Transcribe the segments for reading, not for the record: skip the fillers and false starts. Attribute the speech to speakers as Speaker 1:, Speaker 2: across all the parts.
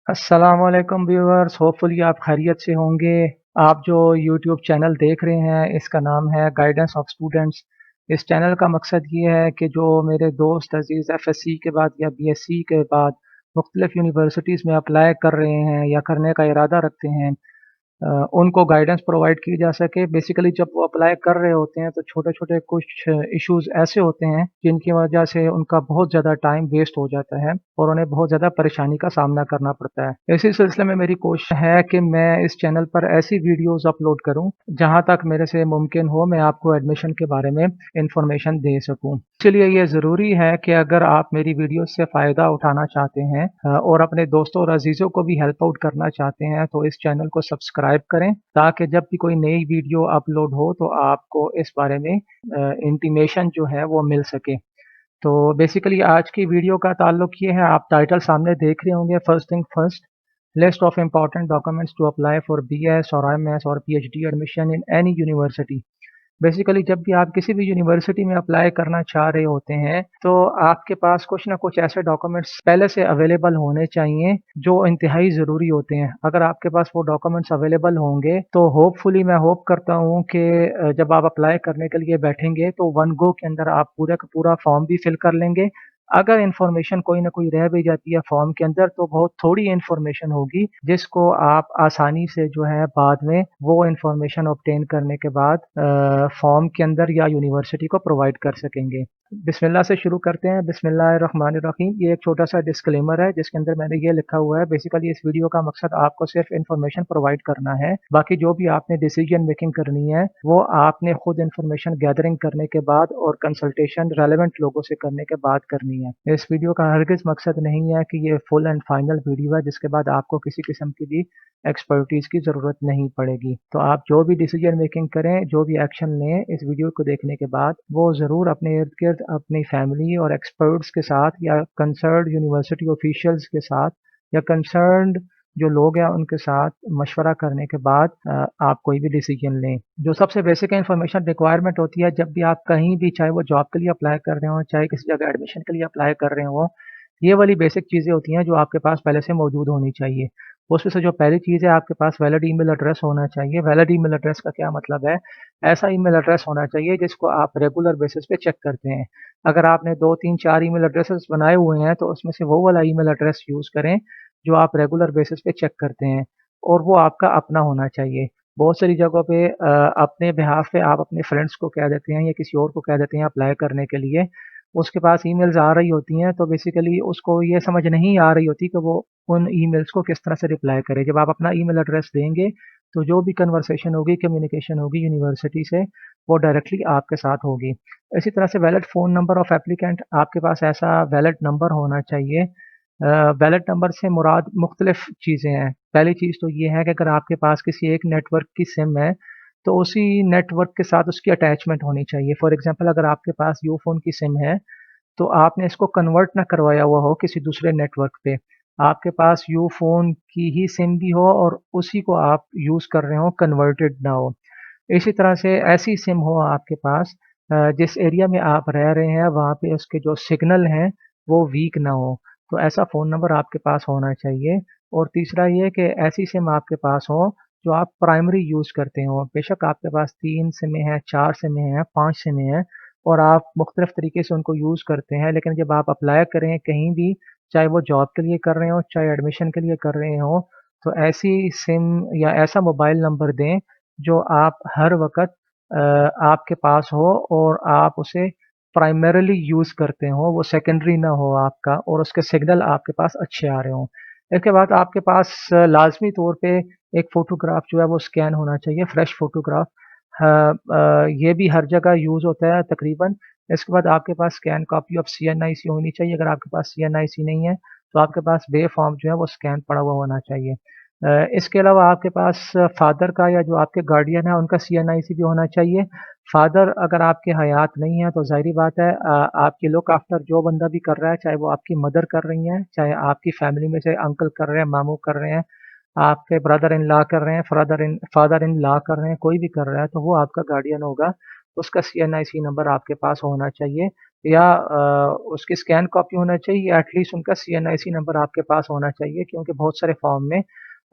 Speaker 1: अस्सलामुअलैकुम viewers, hopefully आप खैरियत से होंगे। आप जो यूट्यूब चैनल देख रहे हैं इसका नाम है गाइडेंस ऑफ स्टूडेंट्स। इस चैनल का मकसद ये है कि जो मेरे दोस्त अजीज़ एफएससी के बाद या बीएससी के बाद मुख्तलिफ यूनिवर्सिटीज़ में अप्लाई कर रहे हैं या करने का इरादा रखते हैं, उनको गाइडेंस प्रोवाइड की जा सके। बेसिकली जब वो अप्लाई कर रहे होते हैं तो छोटे-छोटे कुछ इश्यूज़ ऐसे होते हैं जिनकी वजह से उनका बहुत ज़्यादा टाइम वेस्ट हो जाता है और उन्हें बहुत ज़्यादा परेशानी का सामना करना पड़ता है। इसी सिलसिले में मेरी कोशिश है कि मैं इस चैनल पर ऐसी वीडियोज़ अपलोड करूँ, जहाँ तक मेरे से मुमकिन हो मैं आपको एडमिशन के बारे में इन्फॉर्मेशन दे सकूँ। इसलिए ये ज़रूरी है कि अगर आप मेरी वीडियो से फ़ायदा उठाना चाहते हैं और अपने दोस्तों और अज़ीज़ों को भी हेल्प आउट करना चाहते हैं तो इस चैनल को सब्सक्राइब करें, ताकि जब भी कोई नई वीडियो अपलोड हो तो आपको इस बारे में इंटीमेशन जो है वो मिल सके। तो बेसिकली आज की वीडियो का ताल्लुक ये है, आप टाइटल सामने देख रहे होंगे, first thing first, list of important documents to apply for BS और एमएस और PhD admission in any university. Basically जब भी आप किसी भी यूनिवर्सिटी में अप्लाई करना चाह रहे होते हैं, तो आपके पास कुछ ना कुछ ऐसे डॉक्यूमेंट्स पहले से अवेलेबल होने चाहिए जो इंतहाई ज़रूरी होते हैं। अगर आपके पास वो डॉक्यूमेंट्स अवेलेबल होंगे तो होपफुली मैं होप करता हूँ कि जब आप अप्लाई करने के लिए बैठेंगे तो वन गो के अंदर आप पूरा का पूरा फॉर्म भी फिल कर लेंगे। अगर इन्फॉर्मेशन कोई ना कोई रह भी जाती है फॉर्म के अंदर तो बहुत थोड़ी इन्फॉर्मेशन होगी जिसको आप आसानी से जो है बाद में वो इन्फॉर्मेशन ऑब्टेन करने के बाद फॉर्म के अंदर या यूनिवर्सिटी को प्रोवाइड कर सकेंगे। बिस्मिल्लाह से शुरू करते हैं। बिस्मिल्लाहिर्रहमानिर्रहीम। ये एक छोटा सा डिस्क्लेमर है जिसके अंदर मैंने ये लिखा हुआ है, बेसिकली इस वीडियो का मकसद आपको सिर्फ इन्फॉर्मेशन प्रोवाइड करना है। बाकी जो भी आपने डिसीजन मेकिंग करनी है वो आपने खुद इन्फॉर्मेशन गैदरिंग करने के बाद और कंसल्टेशन रेलेवेंट लोगों से करने के बाद करनी है। इस वीडियो का हरगिज़ मकसद नहीं है कि ये फुल एंड फाइनल वीडियो है जिसके बाद आपको किसी किस्म की भी एक्सपर्टीज़ की ज़रूरत नहीं पड़ेगी। तो आप जो भी डिसीजन मेकिंग करें, जो भी एक्शन लें इस वीडियो को देखने के बाद, वो ज़रूर अपने इर्द-गिर्द अपनी फैमिली और एक्सपर्ट्स के साथ या कंसर्न्ड यूनिवर्सिटी ऑफिशियल्स के साथ या कंसर्न्ड जो लोग हैं उनके साथ मशवरा करने के बाद आप कोई भी डिसीजन लें। जो सबसे बेसिक इन्फॉर्मेशन रिक्वायरमेंट होती है जब भी आप कहीं भी, चाहे वो जॉब के लिए अप्लाई कर रहे हों, चाहे किसी जगह एडमिशन के लिए अप्लाई कर रहे हों, ये वाली बेसिक चीज़ें होती हैं जो आपके पास पहले से मौजूद होनी चाहिए। उसमें से जो पहली चीज़ है, आपके पास वैलिड ईमेल एड्रेस होना चाहिए। वैलिड ईमेल एड्रेस का क्या मतलब है? ऐसा ईमेल एड्रेस होना चाहिए जिसको आप रेगुलर बेसिस पे चेक करते हैं। अगर आपने 2, 3, 4 ईमेल एड्रेसेस बनाए हुए हैं तो उसमें से वो वाला ईमेल एड्रेस यूज़ करें जो आप रेगुलर बेसिस पे चेक करते हैं और वो आपका अपना होना चाहिए। बहुत सारी जगहों पे अपने बिहाफ़ पे आप अपने फ्रेंड्स को कह देते हैं या किसी और को कह देते हैं अप्लाई करने के लिए। उसके पास ईमेल्स आ रही होती हैं तो बेसिकली उसको ये समझ नहीं आ रही होती कि वो उन ईमेल्स को किस तरह से रिप्लाई करें। जब आप अपना ईमेल एड्रेस देंगे तो जो भी कन्वर्सेशन होगी, कम्युनिकेशन होगी यूनिवर्सिटी से, वो डायरेक्टली आपके साथ होगी। इसी तरह से valid phone number of applicant, आपके पास ऐसा वैलिड नंबर होना चाहिए। वैलिड नंबर से मुराद मुख्तलिफ़ चीज़ें हैं। पहली चीज़ तो ये है कि अगर आपके पास किसी एक नेटवर्क की सिम है, तो उसी नेटवर्क के साथ उसकी अटैचमेंट होनी चाहिए। फॉर एग्ज़ाम्पल अगर आपके पास यूफ़ोन की सिम है, तो आपने इसको कन्वर्ट ना करवाया हुआ हो किसी दूसरे नेटवर्क पे। आपके पास यूफ़ोन की ही सिम भी हो और उसी को आप यूज़ कर रहे हो, कन्वर्टेड ना हो। इसी तरह से ऐसी सिम हो आपके पास जिस एरिया में आप रह रहे हैं वहाँ पे उसके जो सिग्नल हैं वो वीक ना हो। तो ऐसा फ़ोन नंबर आपके पास होना चाहिए और तीसरा ये कि ऐसी सिम आपके पास हो जो आप प्राइमरी यूज़ करते हो। बेशक आपके पास 3 सिमें हैं, 4 सिमें हैं, 5 सिमें हैं और आप मुख्तलिफ़ तरीके से उनको यूज़ करते हैं, लेकिन जब आप अप्लाई करें कहीं भी, चाहे वो जॉब के लिए कर रहे हों, चाहे एडमिशन के लिए कर रहे हों, तो ऐसी सिम या ऐसा मोबाइल नंबर दें जो आप हर वक़्त आपके पास हो और आप उसे प्राइमरीली यूज़ करते हो, वो सेकेंडरी ना हो आपका और उसके सिग्नल आपके पास अच्छे आ रहे हों। इसके बाद आपके पास लाज़मी तौर पे एक फ़ोटोग्राफ जो है वो स्कैन होना चाहिए, फ्रेश फ़ोटोग्राफ। ये भी हर जगह यूज़ होता है तकरीबन। इसके बाद आपके पास स्कैन कॉपी ऑफ सीएनआईसी होनी चाहिए। अगर आपके पास सीएनआईसी नहीं है, तो आपके पास वे फॉर्म जो है वो स्कैन पड़ा हुआ होना चाहिए। इसके अलावा आपके पास फ़ादर का या जो आपके गार्डियन है उनका सीएनआईसी भी होना चाहिए। फ़ादर अगर आपके हयात नहीं है तो ज़ाहिर-सी बात है आपकी लुक आफ्टर जो बंदा भी कर रहा है, चाहे वो आपकी मदर कर रही हैं, चाहे आपकी फैमिली में से अंकल कर रहे हैं, मामू कर रहे हैं, आपके ब्रदर इन लॉ कर रहे हैं, फादर इन लॉ कर रहे हैं, कोई भी कर रहा है तो वो आपका गार्डियन होगा। उसका सीएनआईसी नंबर आपके पास होना चाहिए या उसकी स्कैन कॉपी होना चाहिए या एटलीस्ट उनका CNIC नंबर आपके पास होना चाहिए, क्योंकि बहुत सारे फॉर्म में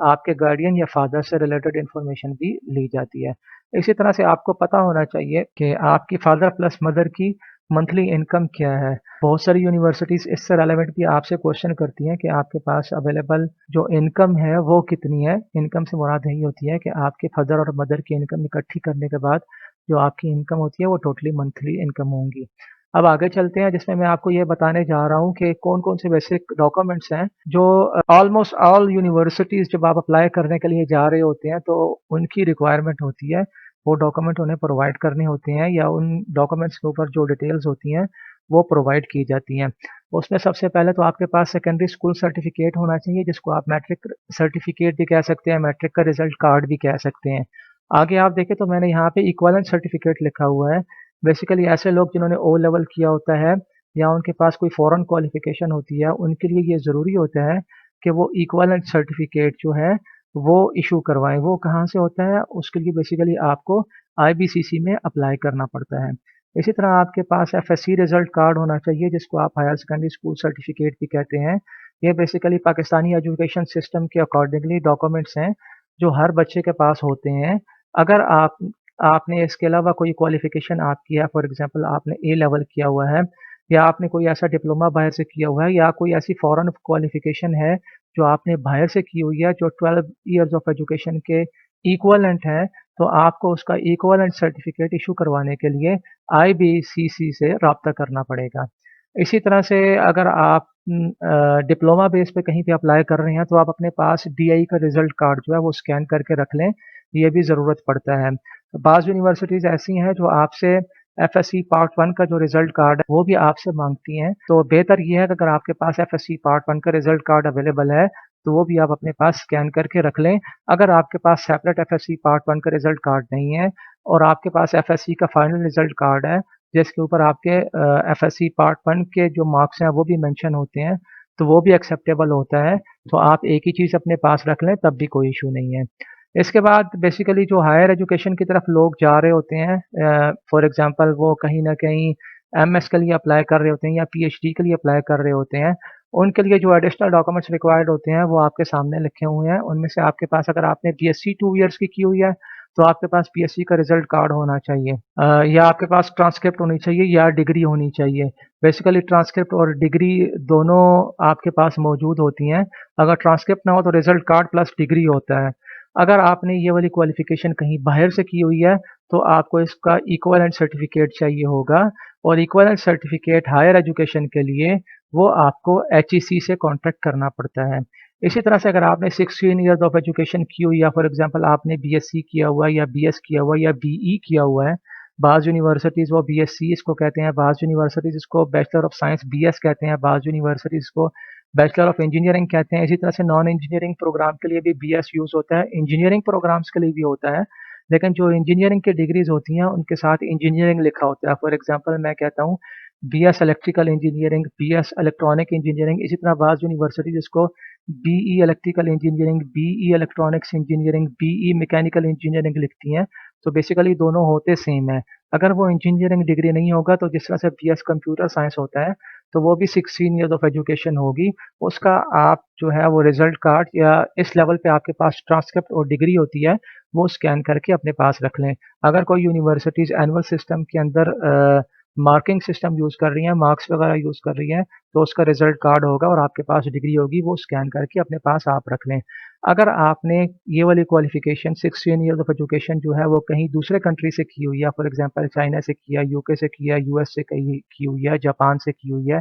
Speaker 1: आपके गार्डियन या फादर से रिलेटेड इन्फॉर्मेशन भी ली जाती है। इसी तरह से आपको पता होना चाहिए कि आपकी फादर प्लस मदर की मंथली इनकम क्या है। बहुत सारी यूनिवर्सिटीज़ इससे रिलेवेंट भी आपसे क्वेश्चन करती हैं कि आपके पास अवेलेबल जो इनकम है वो कितनी है। इनकम से मुराद यही होती है कि आपके फादर और मदर की इनकम इकट्ठी करने के बाद जो आपकी इनकम होती है वो टोटली मंथली इनकम होंगी। अब आगे चलते हैं, जिसमें मैं आपको ये बताने जा रहा हूँ कि कौन-कौन से बेसिक डॉक्यूमेंट्स हैं जो ऑलमोस्ट ऑल यूनिवर्सिटीज़ जब आप अप्लाई करने के लिए जा रहे होते हैं तो उनकी रिक्वायरमेंट होती है। वो डॉक्यूमेंट उन्हें प्रोवाइड करने होते हैं या उन डॉक्यूमेंट्स के ऊपर जो डिटेल्स होती हैं वो प्रोवाइड की जाती हैं। उसमें सबसे पहले तो आपके पास सेकेंडरी स्कूल सर्टिफिकेट होना चाहिए, जिसको आप मैट्रिक सर्टिफिकेट भी कह सकते हैं, मैट्रिक का रिजल्ट कार्ड भी कह सकते हैं। आगे आप देखें तो मैंने यहाँ पे इक्विवेलेंट सर्टिफिकेट लिखा हुआ है। बेसिकली ऐसे लोग जिन्होंने ओ लेवल किया होता है या उनके पास कोई फॉरेन क्वालिफिकेशन होती है, उनके लिए ये ज़रूरी होता है कि वो इक्विवेलेंट सर्टिफिकेट जो है वो इशू करवाएं। वो कहाँ से होता है? उसके लिए बेसिकली आपको IBCC में अप्लाई करना पड़ता है। इसी तरह आपके पास FSC रिजल्ट कार्ड होना चाहिए, जिसको आप हायर सेकेंडरी स्कूल सर्टिफिकेट भी कहते हैं। ये बेसिकली पाकिस्तानी एजुकेशन सिस्टम के अकॉर्डिंगली डॉक्यूमेंट्स हैं जो हर बच्चे के पास होते हैं। अगर आपने इसके अलावा कोई क्वालिफिकेशन आपकी है, फॉर एग्जांपल आपने ए लेवल किया हुआ है या आपने कोई ऐसा डिप्लोमा बाहर से किया हुआ है या कोई ऐसी फॉरेन क्वालिफिकेशन है जो आपने बाहर से की हुई है जो 12 इयर्स ऑफ एजुकेशन के इक्विवेलेंट है, तो आपको उसका इक्विवेलेंट सर्टिफिकेट इशू करवाने के लिए IBCC से राब्ता करना पड़ेगा। इसी तरह से अगर आप डिप्लोमा बेस पे कहीं पे अप्लाई कर रहे हैं तो आप अपने पास DI का रिजल्ट कार्ड जो है वो स्कैन करके रख लें, ये भी ज़रूरत पड़ता है। बाज़ यूनिवर्सिटीज़ ऐसी हैं जो आपसे FSC पार्ट 1 का जो रिजल्ट कार्ड है वो भी आपसे माँगती हैं, तो बेहतर ये है कि अगर आपके पास FSC पार्ट 1 का रिजल्ट कार्ड अवेलेबल है, तो वो भी आप अपने पास स्कैन करके रख लें। अगर आपके पास सेपरेट FSC पार्ट 1 का रिजल्ट कार्ड नहीं है और आपके पास FSC का फाइनल रिजल्ट कार्ड है, जिसके ऊपर आपके FSC पार्ट 1 के जो मार्क्स हैं वो भी मेंशन होते हैं, तो वो भी एक्सेप्टेबल होता है। तो आप एक ही चीज़ अपने पास रख लें, तब भी कोई इश्यू नहीं है। इसके बाद बेसिकली जो हायर एजुकेशन की तरफ लोग जा रहे होते हैं, फॉर एग्ज़ाम्पल वो कहीं न कहीं MS के लिए अप्लाई कर रहे होते हैं या PhD के लिए अप्लाई कर रहे होते हैं, उनके लिए जो एडिशनल डॉक्यूमेंट्स रिक्वायर्ड होते हैं, वो आपके सामने लिखे हुए हैं। उनमें से आपके पास अगर आपने BSc 2 इयर्स की होई है, तो आपके पास BSc का रिजल्ट कार्ड होना चाहिए, या आपके पास ट्रांसक्रिप्ट होनी चाहिए या डिग्री होनी चाहिए। बेसिकली ट्रांसक्रिप्ट और डिग्री दोनों आपके पास मौजूद होती हैं। अगर ट्रांसक्रिप्ट ना हो तो रिजल्ट कार्ड प्लस डिग्री होता है। अगर आपने ये वाली क्वालिफ़िकेशन कहीं बाहर से की हुई है, तो आपको इसका इक्विवेलेंट सर्टिफ़िकेट चाहिए होगा और इक्विवेलेंट सर्टिफ़िकेट हायर एजुकेशन के लिए वो आपको HEC से कॉन्टैक्ट करना पड़ता है। इसी तरह से अगर आपने 16 इयर्स ऑफ एजुकेशन की हुई या फॉर एग्ज़ाम्पल आपने BSc किया हुआ है या BS किया हुआ है या BE किया हुआ है, बाज़ यूनिवर्सिटीज़ वो BSc इसको कहते हैं, बाज़ यूनिवर्सिटीज़ इसको बैचलर ऑफ साइंस BS कहते हैं, बाज़ यूनिवर्सिटीज़ इसको बैचलर ऑफ इंजीनियरिंग कहते हैं। इसी तरह से नॉन इंजीनियरिंग प्रोग्राम के लिए भी BS यूज़ होता है, इंजीनियरिंग प्रोग्राम्स के लिए भी होता है, लेकिन जो इंजीनियरिंग की डिग्रीज़ होती हैं, उनके साथ इंजीनियरिंग लिखा होता है। फॉर एग्ज़ाम्पल मैं कहता हूँ BS electrical engineering, BS electronic engineering, इसी तरह बाज़ यूनिवर्सिटीज़ इसको BE electrical engineering, BE electronics engineering, BE mechanical engineering लिखती हैं। तो बेसिकली दोनों होते सेम हैं। अगर वो इंजीनियरिंग डिग्री नहीं होगा तो जिस तरह से BS कंप्यूटर साइंस होता है, तो वो भी 16 ईयर्स ऑफ एजुकेशन होगी। उसका आप जो है वो रिज़ल्ट कार्ड या इस लेवल पे आपके पास ट्रांसक्रिप्ट और डिग्री होती है, वो स्कैन करके अपने पास रख लें। अगर कोई यूनिवर्सिटीज़ एनुअल सिस्टम के अंदर मार्किंग सिस्टम यूज़ कर रही हैं, मार्क्स वगैरह यूज़ कर रही हैं, तो उसका रिज़ल्ट कार्ड होगा और आपके पास डिग्री होगी, वो स्कैन करके अपने पास आप रख लें। अगर आपने ये वाली क्वालिफ़िकेशन 16 ईयर्स ऑफ एजुकेशन जो है वो कहीं दूसरे कंट्री से की हुई है, फॉर एग्ज़ाम्पल चाइना से की है, UK से की है, US से कहीं की हुई है, जापान से की हुई है,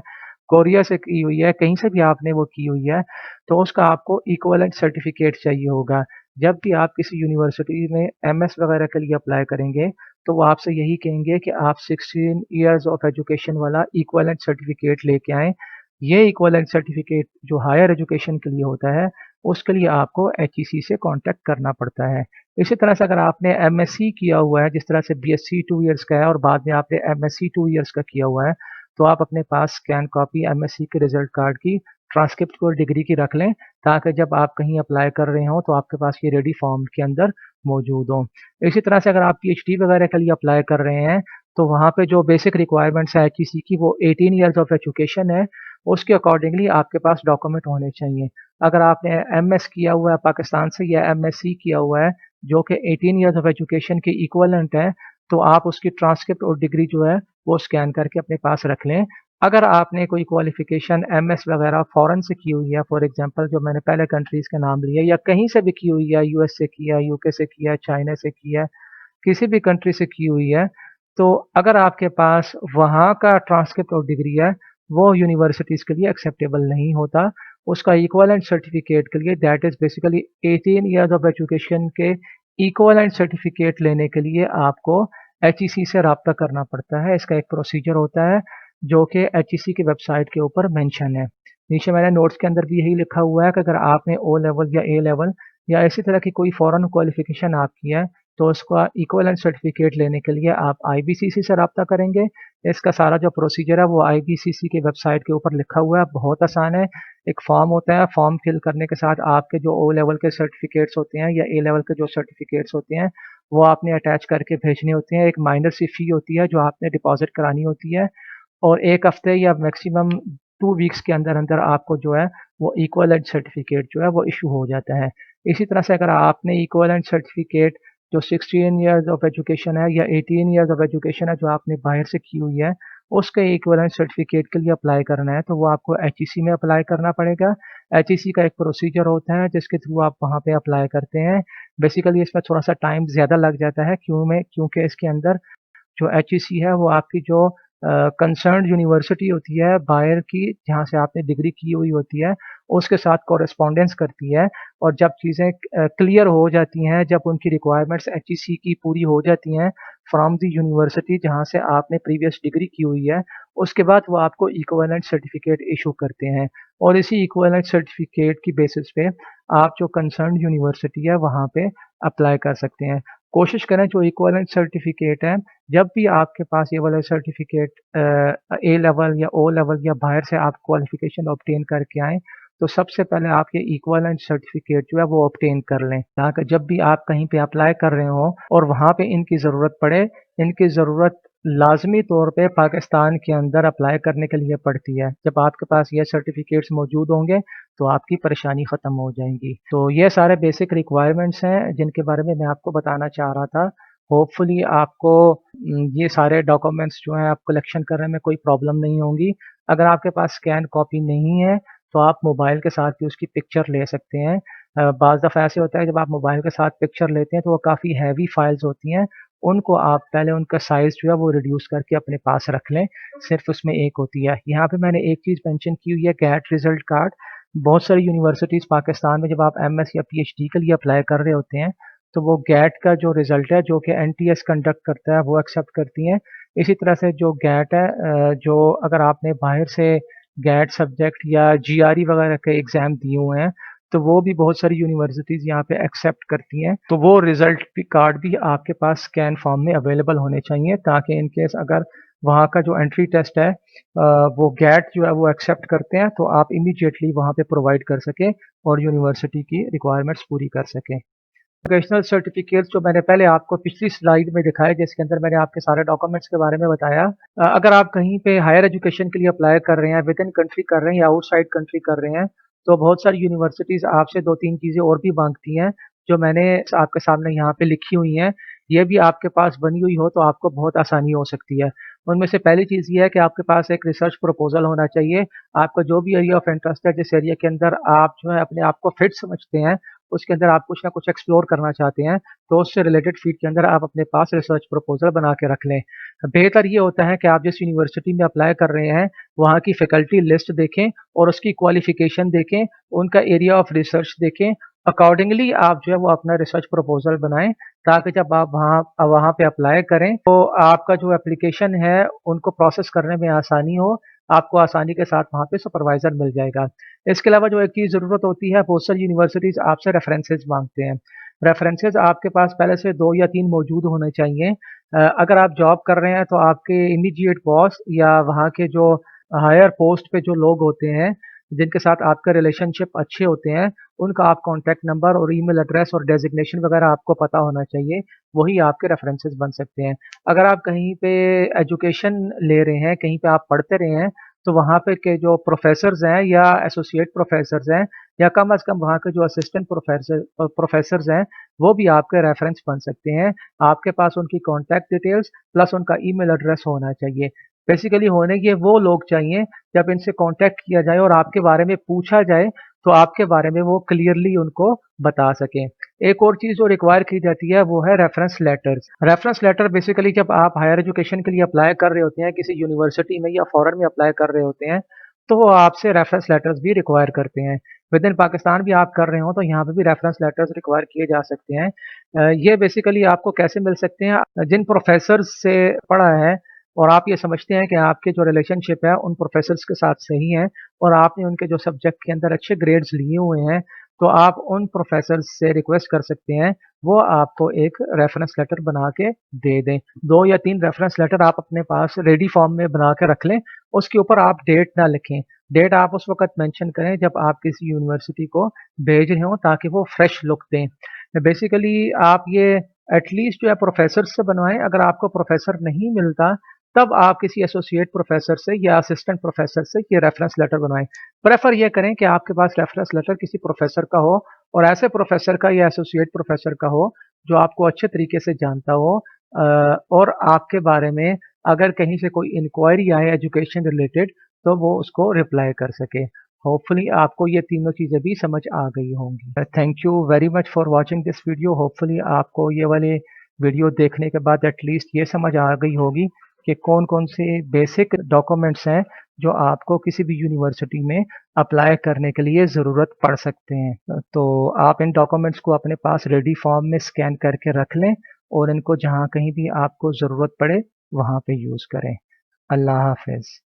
Speaker 1: कोरिया से की हुई है, कहीं से भी आपने वो की हुई है, तो उसका आपको इक्विवेलेंट सर्टिफ़िकेट चाहिए होगा। जब भी आप किसी यूनिवर्सिटी में MS वगैरह के लिए अप्लाई करेंगे, तो वो आपसे यही कहेंगे कि आप 16 इयर्स ऑफ एजुकेशन वाला इक्विवेलेंट सर्टिफ़िकेट लेके आएँ। ये इक्विवेलेंट सर्टिफ़िकेट जो हायर एजुकेशन के लिए होता है, उसके लिए आपको HEC से कॉन्टैक्ट करना पड़ता है। इसी तरह से अगर आपने MSc किया हुआ है, जिस तरह से BSc 2 इयर्स का है और बाद में आपने MSc 2 इयर्स का किया हुआ है, तो आप अपने पास स्कैन कॉपी MSc के रिज़ल्ट कार्ड की, ट्रांसक्रिप्ट और डिग्री की रख लें, ताकि जब आप कहीं अप्लाई कर रहे हों, तो आपके पास ये रेडी फॉर्म के अंदर मौजूद हों। इसी तरह से अगर आप PhD वगैरह के लिए अप्लाई कर रहे हैं, तो वहाँ पे जो बेसिक रिक्वायरमेंट्स है एचईसी की वो 18 इयर्स ऑफ एजुकेशन है, उसके अकॉर्डिंगली आपके पास डॉक्यूमेंट होने चाहिए। अगर आपने एमएस किया हुआ है पाकिस्तान से या एमएससी किया हुआ है, जो कि 18 इयर्स ऑफ एजुकेशन के इक्विवेलेंट है, तो आप उसकी ट्रांसक्रिप्ट और डिग्री जो है वो स्कैन करके अपने पास रख लें। अगर आपने कोई क्वालिफिकेशन एमएस वगैरह फॉरेन से की हुई है, फॉर एग्जांपल जो मैंने पहले कंट्रीज़ के नाम लिए या कहीं से भी की हुई है, यूएस से की है, यूके से की है, चाइना से की है, किसी भी कंट्री से की हुई है, तो अगर आपके पास वहाँ का ट्रांसक्रिप्ट और डिग्री है, वो यूनिवर्सिटीज़ के लिए एक्सेप्टेबल नहीं होता। उसका इक्विवेलेंट सर्टिफिकेट के लिए that is basically 18 years of education के इक्विवेलेंट सर्टिफिकेट लेने के लिए आपको एचईसी से राब्ता करना पड़ता है। इसका एक प्रोसीजर होता है जो कि एचईसी की वेबसाइट के ऊपर मेंशन है। नीचे मैंने नोट्स के अंदर भी यही लिखा हुआ है कि अगर आपने ओ लेवल या ए लेवल या इसी तरह की कोई फॉरेन क्वालिफिकेशन आपकी है, तो उसका इक्विवेलेंट सर्टिफिकेट लेने के लिए आप आईबीसीसी से राब्ता करेंगे। इसका सारा जो प्रोसीजर है वो आईबीसीसी की वेबसाइट के ऊपर लिखा हुआ है, बहुत आसान है। एक फॉर्म होता है, फॉर्म फिल करने के साथ आपके जो ओ लेवल के सर्टिफिकेट्स होते हैं या ए लेवल के जो सर्टिफिकेट्स होते हैं, वो आपने अटैच करके भेजने होते हैं। एक माइनर सी फ़ी होती है जो आपने डिपॉज़िट करानी होती है और 1 हफ्ते या मैक्सिमम 2 वीक्स के अंदर-अंदर आपको जो है वो इक्विवेलेंट सर्टिफिकेट जो है वो इश्यू हो जाता है। इसी तरह से अगर आपने इक्विवेलेंट सर्टिफिकेट जो 16 इयर्स ऑफ एजुकेशन है या 18 इयर्स ऑफ एजुकेशन है जो आपने बाहर से की हुई है, उसके इक्विवेलेंट सर्टिफिकेट के लिए अप्लाई करना है तो वो आपको एचईसी में अप्लाई करना पड़ेगा। एचईसी का एक प्रोसीजर होता है जिसके थ्रू आप वहाँ पे अप्लाई करते हैं। बेसिकली इसमें थोड़ा-सा टाइम ज़्यादा लग जाता है क्योंकि इसके अंदर जो एचईसी है वो आपकी जो कंसर्न्ड यूनिवर्सिटी होती है बाहर की जहाँ से आपने डिग्री की हुई होती है, उसके साथ कॉरेस्पॉन्डेंस करती है और जब चीज़ें क्लियर हो जाती हैं, जब उनकी रिक्वायरमेंट्स एचईसी की पूरी हो जाती हैं फ्रॉम द यूनिवर्सिटी जहाँ से आपने प्रीवियस डिग्री की हुई है, उसके बाद वो आपको इक्विवेलेंट सर्टिफिकेट इश्यू करते हैं और इसी इक्विवेलेंट सर्टिफिकेट की बेसिस पे आप जो कंसर्न्ड यूनिवर्सिटी है, वहाँ पे अप्लाई कर सकते हैं। कोशिश करें जो इक्विवेलेंट सर्टिफिकेट है जब भी आपके पास ये वाला सर्टिफिकेट ए लेवल या ओ लेवल या बाहर से आप क्वालिफिकेशन ऑब्टेन करके आएँ, तो सबसे पहले आप ये इक्विवेलेंट सर्टिफिकेट जो है वो ऑब्टेन कर लें, ताकि जब भी आप कहीं पे अप्लाई कर रहे हो और वहाँ पे इनकी ज़रूरत पड़े, इनकी ज़रूरत लाज़मी तौर पे पाकिस्तान के अंदर अप्लाई करने के लिए पड़ती है। जब आपके पास ये सर्टिफिकेट्स मौजूद होंगे, तो आपकी परेशानी ख़त्म हो जाएगी। तो ये सारे बेसिक रिक्वायरमेंट्स हैं जिनके बारे में मैं आपको बताना चाह रहा था। होपफुली आपको ये सारे डॉक्यूमेंट्स जो हैं आप कलेक्शन करने में कोई प्रॉब्लम नहीं होंगी। अगर आपके पास स्कैन कॉपी नहीं है, तो आप मोबाइल के साथ भी उसकी पिक्चर ले सकते हैं। बाज़ दफ़ा ऐसे होता है जब आप मोबाइल के साथ पिक्चर लेते हैं तो वो काफ़ी हैवी फाइल्स होती हैं, उनको आप पहले उनका साइज़ जो है वो रिड्यूस करके अपने पास रख लें, सिर्फ़ उसमें एक होती है। यहाँ पे मैंने एक चीज़ मेंशन की हुई है गेट रिज़ल्ट कार्ड। बहुत सारी यूनिवर्सिटीज़ पाकिस्तान में जब आप एमएस या पीएचडी के लिए अप्लाई कर रहे होते हैं, तो वो गेट का जो रिज़ल्ट है जो कि एनटीएस कंडक्ट करता है वो एक्सेप्ट करती हैं। इसी तरह से जो गेट है जो अगर आपने बाहर से गेट सब्जेक्ट या जीआरई वगैरह के एग्ज़ाम दिए हुए हैं, तो वो भी बहुत सारी यूनिवर्सिटीज़ यहाँ पे एक्सेप्ट करती हैं। तो वो रिज़ल्ट भी कार्ड भी आपके पास स्कैन फॉर्म में अवेलेबल होने चाहिए ताकि इन केस अगर वहाँ का जो एंट्री टेस्ट है वो गेट जो है वो एक्सेप्ट करते हैं तो आप इमीडिएटली वहाँ पे प्रोवाइड कर सकें और यूनिवर्सिटी की रिक्वायरमेंट्स पूरी कर सकें। एजुकेशनल सर्टिफिकेट्स जो मैंने पहले आपको पिछली स्लाइड में दिखाए जिसके अंदर मैंने आपके सारे डॉक्यूमेंट्स के बारे में बताया। अगर आप कहीं पे हायर एजुकेशन के लिए अप्लाई कर रहे हैं, विद इन कंट्री कर रहे हैं या आउटसाइड कंट्री कर रहे हैं, तो बहुत सारी यूनिवर्सिटीज़ आपसे 2-3 चीज़ें और भी माँगती हैं, जो मैंने आपके सामने यहाँ पे लिखी हुई हैं। ये भी आपके पास बनी हुई हो तो आपको बहुत आसानी हो सकती है। उनमें से पहली चीज़ ये है कि आपके पास एक रिसर्च प्रपोज़ल होना चाहिए। आपका जो भी एरिया ऑफ इंटरेस्ट है, जिस एरिया के अंदर आप जो है अपने आप को फिट समझते हैं, उसके अंदर आप कुछ ना कुछ एक्सप्लोर करना चाहते हैं, तो उससे रिलेटेड फ़ील्ड के अंदर आप अपने पास रिसर्च प्रपोज़ल बना के रख लें। बेहतर ये होता है कि आप जिस यूनिवर्सिटी में अप्लाई कर रहे हैं, वहाँ की फैकल्टी लिस्ट देखें और उसकी क्वालिफ़िकेशन देखें, उनका एरिया ऑफ रिसर्च देखें, अकॉर्डिंगली आप जो है वो अपना रिसर्च प्रपोज़ल बनाएँ, ताकि जब आप वहाँ वहाँ पे अप्लाई करें, तो आपका जो एप्लीकेशन है, उनको प्रोसेस करने में आसानी हो, आपको आसानी के साथ वहाँ पे सुपरवाइज़र मिल जाएगा। इसके अलावा जो एक चीज़ ज़रूरत होती है, बहुत सारी यूनिवर्सिटीज़ आपसे रेफ़रेंसेस माँगते हैं। रेफ़रेंसेस आपके पास पहले से 2 या 3 मौजूद होने चाहिए। अगर आप जॉब कर रहे हैं तो आपके इमीडिएट बॉस या वहाँ के जो हायर पोस्ट पे जो लोग होते हैं, जिनके साथ आपका रिलेशनशिप अच्छे होते हैं, उनका आप कॉन्टैक्ट नंबर और ईमेल एड्रेस और डेज़िग्नेशन वगैरह आपको पता होना चाहिए, वही आपके रेफ़रेंसेस बन सकते हैं। अगर आप कहीं पे एजुकेशन ले रहे हैं, कहीं पे आप पढ़ते रहे हैं, तो वहाँ पे के जो प्रोफ़ेसर्स हैं या एसोसिएट प्रोफ़ेसर्स हैं या कम से कम वहाँ के जो असिस्टेंट प्रोफ़ेसर्स हैं, वो भी आपके रेफ़रेंस बन सकते हैं। आपके पास उनकी कॉन्टैक्ट डिटेल्स प्लस उनका ईमेल एड्रेस होना चाहिए। बेसिकली होने ये वो लोग चाहिए, जब इनसे कॉन्टैक्ट किया जाए और आपके बारे में पूछा जाए, तो आपके बारे में वो क्लियरली उनको बता सकें। एक और चीज़ जो रिक्वायर की जाती है, वो है reference letters. Reference letter basically जब आप हायर एजुकेशन के लिए अप्लाई कर रहे होते हैं, किसी यूनिवर्सिटी में या फ़ॉरेन में अप्लाई कर रहे होते हैं, तो वो आपसे रेफ़रेंस लेटर्स भी रिक्वायर करते हैं। विद इन पाकिस्तान भी आप कर रहे हो, तो यहाँ पे भी रेफ़रेंस लेटर्स रिक्वायर किए जा सकते हैं। ये बेसिकली आपको कैसे मिल सकते हैं? जिन प्रोफ़ेसर्स से पढ़ा है और आप ये समझते हैं कि आपके जो रिलेशनशिप है उन प्रोफ़ेसर्स के साथ सही है और आपने उनके जो सब्जेक्ट के अंदर अच्छे ग्रेड्स लिए हुए हैं, तो आप उन प्रोफ़ेसर्स से रिक्वेस्ट कर सकते हैं, वो आपको एक रेफ़रेंस लेटर बना के दे दें। 2 या 3 रेफ़रेंस लेटर आप अपने पास रेडी फ़ॉर्म में बना के रख लें, उसके ऊपर आप डेट ना लिखें। डेट आप उस वक़्त मेंशन करें जब आप किसी यूनिवर्सिटी को भेज रहे हों ताकि वो फ्रेश लुक दें। बेसिकली आप ये एटलीस्ट जो है प्रोफ़ेसर्स से बनवाएँ, अगर आपको प्रोफ़ेसर नहीं मिलता, तब आप किसी एसोसिएट प्रोफ़ेसर से या असिस्टेंट प्रोफ़ेसर से ये रेफ़रेंस लेटर बनवाएँ। प्रेफ़र ये करें कि आपके पास रेफ़रेंस लेटर किसी प्रोफ़ेसर का हो और ऐसे प्रोफ़ेसर का या एसोसिएट प्रोफ़ेसर का हो, जो आपको अच्छे तरीके से जानता हो और आपके बारे में अगर कहीं से कोई इंक्वायरी आए एजुकेशन रिलेटेड, तो वो उसको रिप्लाई कर सके। होपफुली आपको ये तीनों चीज़ें भी समझ आ गई होंगी। Thank you very much for watching this video. Hopefully आपको ये वाले वीडियो देखने के बाद एटलीस्ट ये समझ आ गई होगी कि कौन-कौन से बेसिक डॉक्यूमेंट्स हैं, जो आपको किसी भी यूनिवर्सिटी में अप्लाई करने के लिए ज़रूरत पड़ सकते हैं। तो आप इन डॉक्यूमेंट्स को अपने पास रेडी फ़ॉर्म में स्कैन करके रख लें और इनको जहाँ कहीं भी आपको ज़रूरत पड़े, वहाँ पे यूज़ करें। अल्लाह हाफ़िज़।